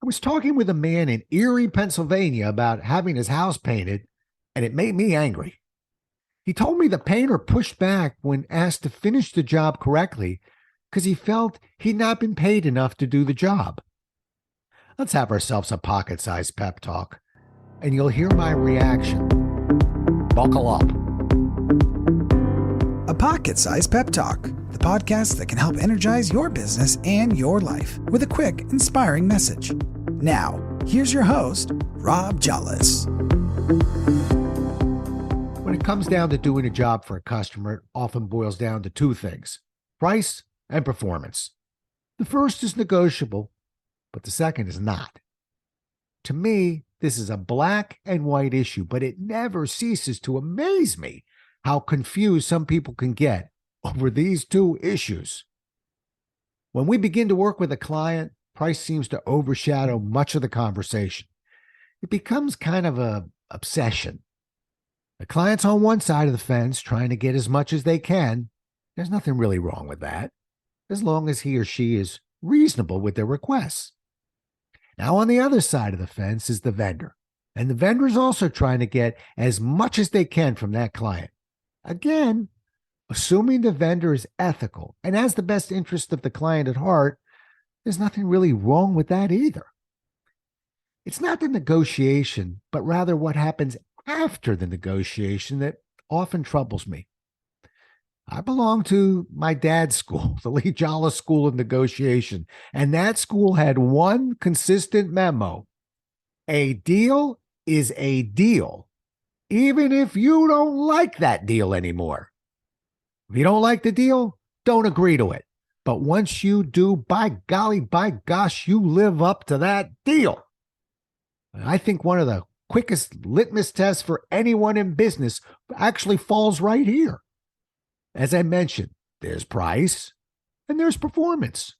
I was talking with a man in Erie, Pennsylvania about having his house painted, and it made me angry. He told me the painter pushed back when asked to finish the job correctly because he felt he'd not been paid enough to do the job. Let's have ourselves a pocket-sized pep talk, and you'll hear my reaction. Buckle up. A pocket-sized pep talk, the podcast that can help energize your business and your life with a quick, inspiring message. Now, here's your host, Rob Jolles. When it comes down to doing a job for a customer, it often boils down to two things: price and performance. The first is negotiable, but the second is not. To me, this is a black and white issue, but it never ceases to amaze me how confused some people can get over these two issues. When we begin to work with a client, price seems to overshadow much of the conversation. It becomes kind of an obsession. The client's on one side of the fence trying to get as much as they can. There's nothing really wrong with that, as long as he or she is reasonable with their requests. Now, on the other side of the fence is the vendor, and the vendor is also trying to get as much as they can from that client. Again, assuming the vendor is ethical and has the best interest of the client at heart, there's nothing really wrong with that either. It's not the negotiation, but rather what happens after the negotiation that often troubles me. I belong to my dad's school, the Lee Jolles School of Negotiation, and that school had one consistent memo: a deal is a deal, even if you don't like that deal anymore. If you don't like the deal, don't agree to it. But once you do, by golly, by gosh, you live up to that deal. I think one of the quickest litmus tests for anyone in business actually falls right here. As I mentioned, there's price and there's performance.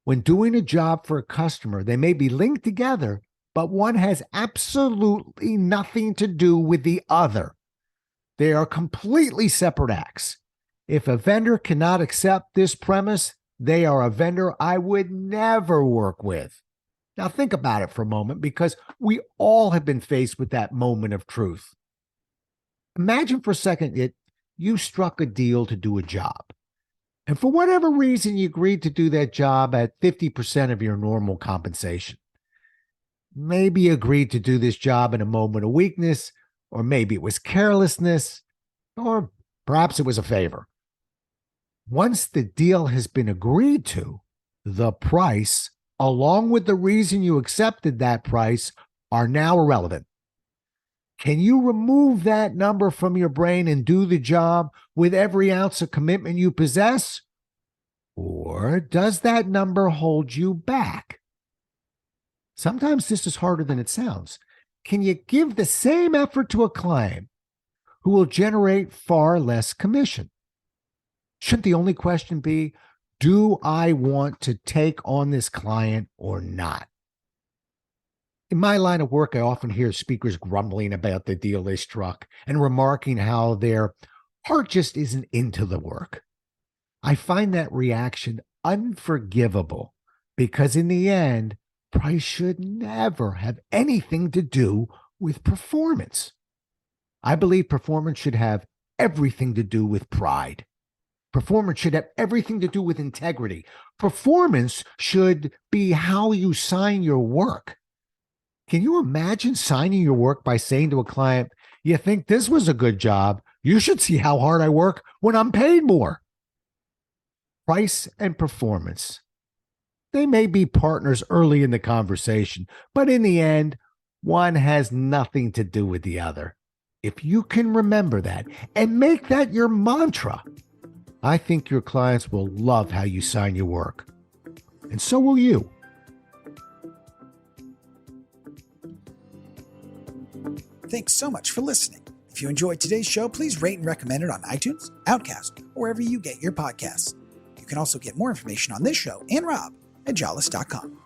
When doing a job for a customer, they may be linked together, but one has absolutely nothing to do with the other. They are completely separate acts. If a vendor cannot accept this premise, they are a vendor I would never work with. Now think about it for a moment, because we all have been faced with that moment of truth. Imagine for a second that you struck a deal to do a job, and for whatever reason, you agreed to do that job at 50% of your normal compensation. Maybe you agreed to do this job in a moment of weakness, or maybe it was carelessness, or perhaps it was a favor. Once the deal has been agreed to, the price, along with the reason you accepted that price, are now irrelevant. Can you remove that number from your brain and do the job with every ounce of commitment you possess? Or does that number hold you back? Sometimes this is harder than it sounds. Can you give the same effort to a client who will generate far less commission? Shouldn't the only question be, do I want to take on this client or not? In my line of work, I often hear speakers grumbling about the deal they struck and remarking how their heart just isn't into the work. I find that reaction unforgivable, because in the end, price should never have anything to do with performance. I believe performance should have everything to do with pride. Performance should have everything to do with integrity. Performance should be how you sign your work. Can you imagine signing your work by saying to a client, "You think this was a good job? You should see how hard I work when I'm paid more." Price and performance, they may be partners early in the conversation, but in the end, one has nothing to do with the other. If you can remember that and make that your mantra, I think your clients will love how you sign your work. And so will you. Thanks so much for listening. If you enjoyed today's show, please rate and recommend it on iTunes, Outcast, or wherever you get your podcasts. You can also get more information on this show and Rob at jolles.com.